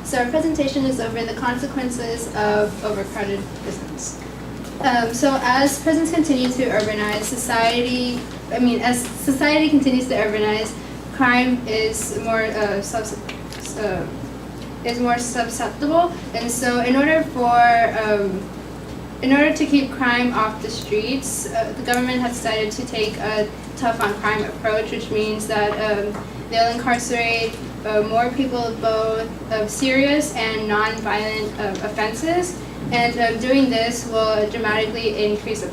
So our presentation is over the consequences of overcrowded prisons. So as prisons continue to urbanize, as society continues to urbanize, crime is more susceptible, and so in order to keep crime off the streets, the government has decided to take a tough on crime approach, which means that they'll incarcerate more people of both serious and non-violent offenses, and doing this will dramatically increase the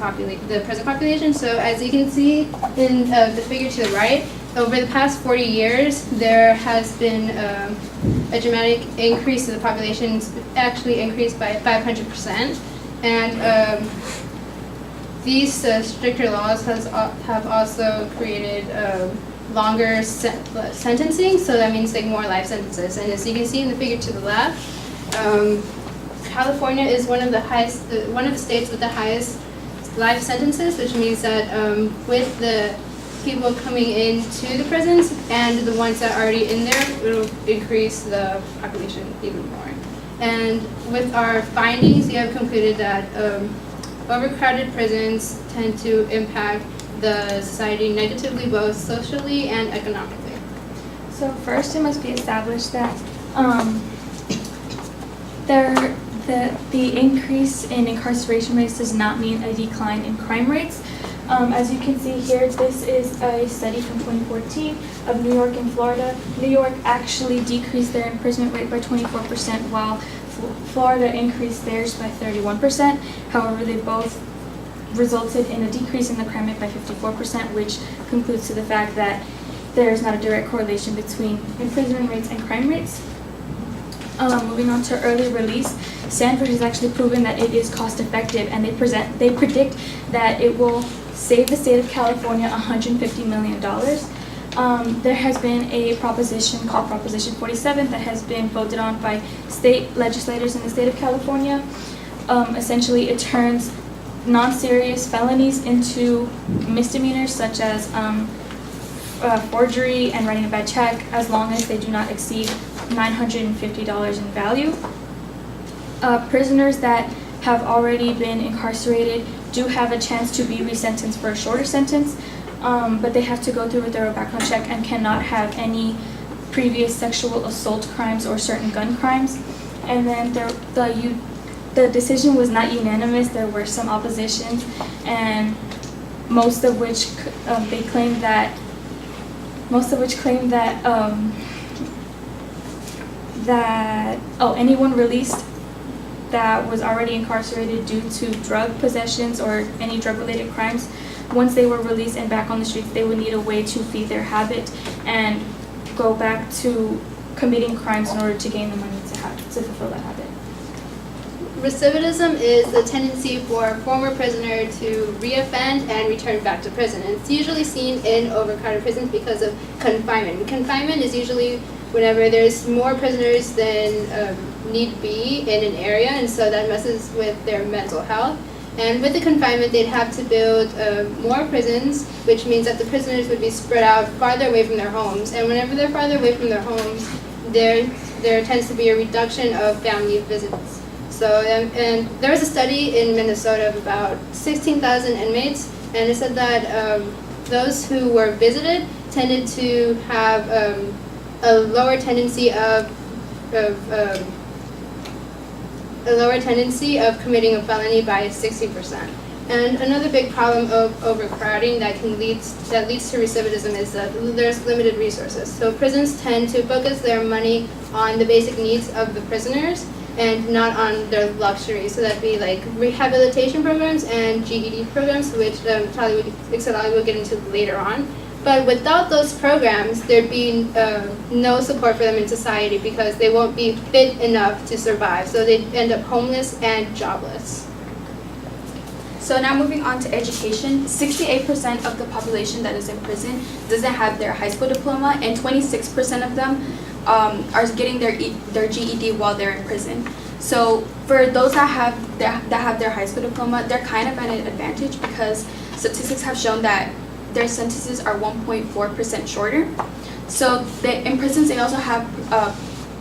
prison population. So as you can see in the figure to the right, over the past 40 years, there has been a dramatic increase in the population, actually increased by 500%. And these stricter laws have also created longer sentencing, so that means like more life sentences. And as you can see in the figure to the left, California is one of the states with the highest life sentences, which means that with the people coming into the prisons and the ones that are already in there, it will increase the population even more. And with our findings, we have concluded that overcrowded prisons tend to impact the society negatively, both socially and economically. So first, it must be established that the increase in incarceration rates does not mean a decline in crime rates. As you can see here, this is a study from 2014 of New York and Florida. New York actually decreased their imprisonment rate by 24%, while Florida increased theirs by 31%. However, they both resulted in a decrease in the crime rate by 54%, which concludes to the fact that there is not a direct correlation between imprisonment rates and crime rates. Moving on to early release, Stanford has actually proven that it is cost effective, and they predict that it will save the state of California $150 million. There has been a proposition called Proposition 47 that has been voted on by state legislators in the state of California. Essentially, it turns non-serious felonies into misdemeanors, such as forgery and writing a bad check, as long as they do not exceed $950 in value. Prisoners that have already been incarcerated do have a chance to be resentenced for a shorter sentence, but they have to go through a thorough background check and cannot have any previous sexual assault crimes or certain gun crimes. And then the decision was not unanimous. There were some oppositions, and most of which claimed that anyone released that was already incarcerated due to drug possessions or any drug-related crimes, once they were released and back on the streets, they would need a way to feed their habit and go back to committing crimes in order to gain the money to fulfill that habit. Recidivism is the tendency for a former prisoner to reoffend and return back to prison. And it's usually seen in overcrowded prisons because of confinement. Confinement is usually whenever there's more prisoners than need be in an area, and so that messes with their mental health. And with the confinement, they'd have to build more prisons, which means that the prisoners would be spread out farther away from their homes. And whenever they're farther away from their homes, there tends to be a reduction of family visits. So, and there was a study in Minnesota of about 16,000 inmates, and it said that those who were visited tended to have a lower tendency of committing a felony by 60%. And another big problem of overcrowding that leads to recidivism is that there's limited resources. So prisons tend to focus their money on the basic needs of the prisoners and not on their luxuries. So that'd be like rehabilitation programs and GED programs, which Charlie will get into later on. But without those programs, there'd be no support for them in society because they won't be fit enough to survive. So they'd end up homeless and jobless. So now moving on to education, 68% of the population that is in prison doesn't have their high school diploma, and 26% of them are getting their GED while they're in prison. So for those that have their high school diploma, they're kind of at an advantage because statistics have shown that their sentences are 1.4% shorter. So in prisons, they also have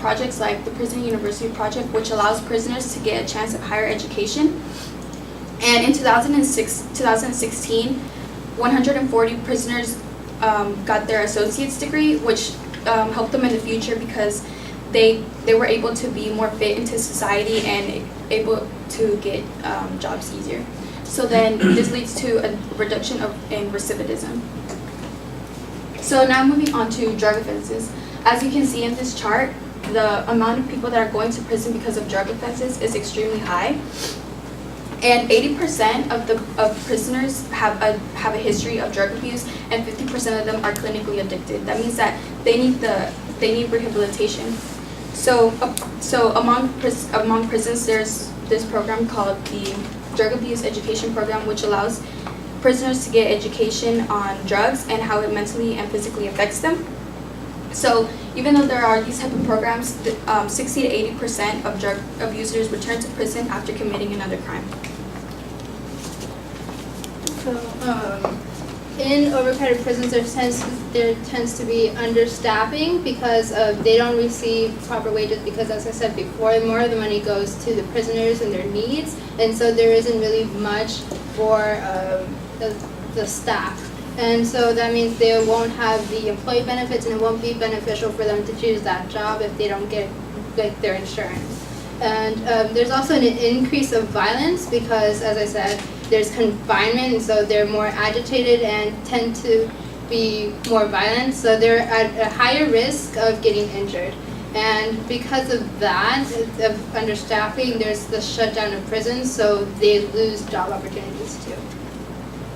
projects like the Prison University Project, which allows prisoners to get a chance of higher education. And in 2016, 140 prisoners got their associate's degree, which helped them in the future because they were able to be more fit into society and able to get jobs easier. So then this leads to a reduction in recidivism. So now moving on to drug offenses. As you can see in this chart, the amount of people that are going to prison because of drug offenses is extremely high. And 80% of prisoners have a history of drug abuse, and 50% of them are clinically addicted. That means that they need rehabilitation. So among prisons, there's this program called the Drug Abuse Education Program, which allows prisoners to get education on drugs and how it mentally and physically affects them. So even though there are these type of programs, 60 to 80% of drug abusers return to prison after committing another crime. So, in overcrowded prisons, there tends to be understaffing because they don't receive proper wages because, as I said before, more of the money goes to the prisoners and their needs, and so there isn't really much for the staff. And so that means they won't have the employee benefits, and it won't be beneficial for them to choose that job if they don't get their insurance. And there's also an increase of violence because, as I said, there's confinement, and so they're more agitated and tend to be more violent, so they're at a higher risk of getting injured. And because of that, of understaffing, there's the shutdown of prisons, so they lose job opportunities too.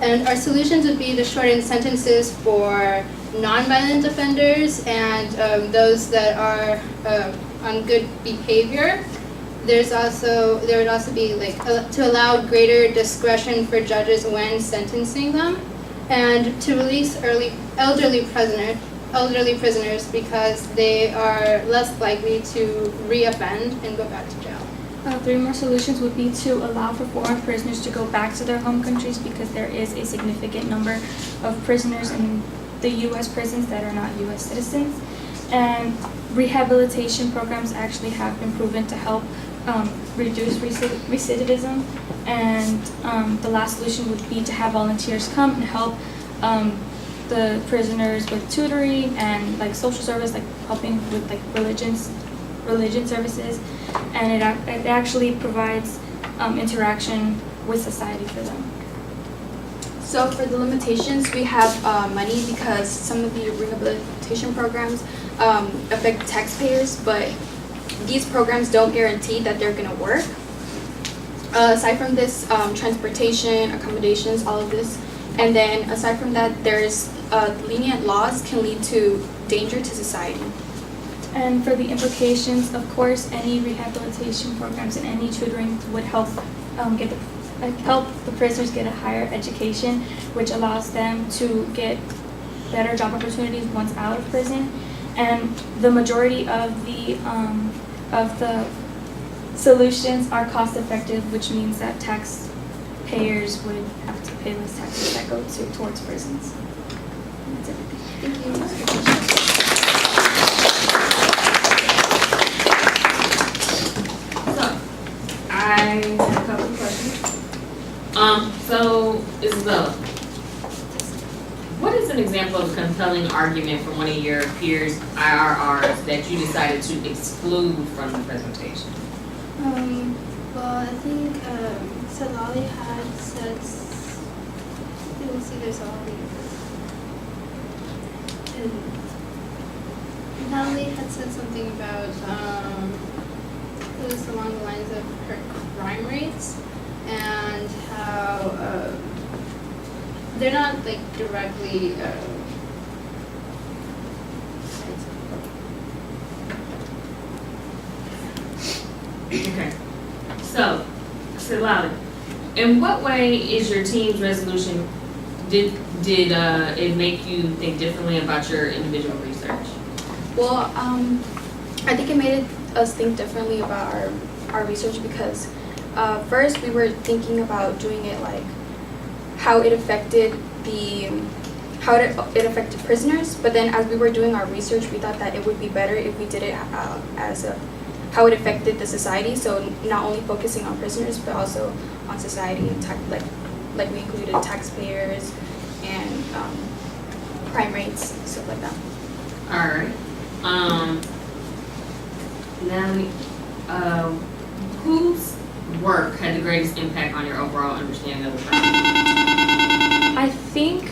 And our solutions would be to shorten sentences for nonviolent offenders and those that are on good behavior. There would also be to allow greater discretion for judges when sentencing them, and to release elderly prisoners because they are less likely to reoffend and go back to jail. 3 more solutions would be to allow for foreign prisoners to go back to their home countries because there is a significant number of prisoners in the U.S. prisons that are not U.S. citizens. And rehabilitation programs actually have been proven to help reduce recidivism. And the last solution would be to have volunteers come and help the prisoners with tutoring and social service, helping with religion services, and it actually provides interaction with society for them. So for the limitations, we have money because some of the rehabilitation programs affect taxpayers, but these programs don't guarantee that they're going to work. Aside from this, transportation, accommodations, all of this, and then aside from that, there's lenient laws can lead to danger to society. And for the implications, of course, any rehabilitation programs and any tutoring would help help the prisoners get a higher education, which allows them to get better job opportunities once out of prison. And the majority of the solutions are cost effective, which means that taxpayers would have to pay less taxes that go towards prisons. And that's everything. Thank you. I have a couple of questions. So, Isabella, what is an example of a compelling argument from one of your peers, IRRs, that you decided to exclude from the presentation? Well, I think Salali had said, let me see, there's all these. Natalie had said something about, it was along the lines of her crime rates and how they're not directly Okay. So, Salali, in what way is your team's resolution, did it make you think differently about your individual research? Well, I think it made us think differently about our research because first we were thinking about doing it how it affected how it affected prisoners. But then as we were doing our research, we thought that it would be better if we did it as how it affected the society. So not only focusing on prisoners, but also on society and like we included taxpayers and crime rates, stuff like that. Alright, now, whose work had the greatest impact on your overall understanding of the crime? I think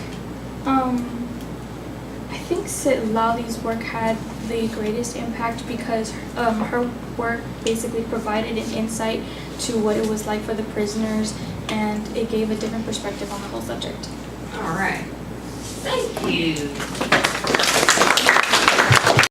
Sit Lali's work had the greatest impact because her work basically provided an insight to what it was like for the prisoners, and it gave a different perspective on the whole subject. Alright, thank you.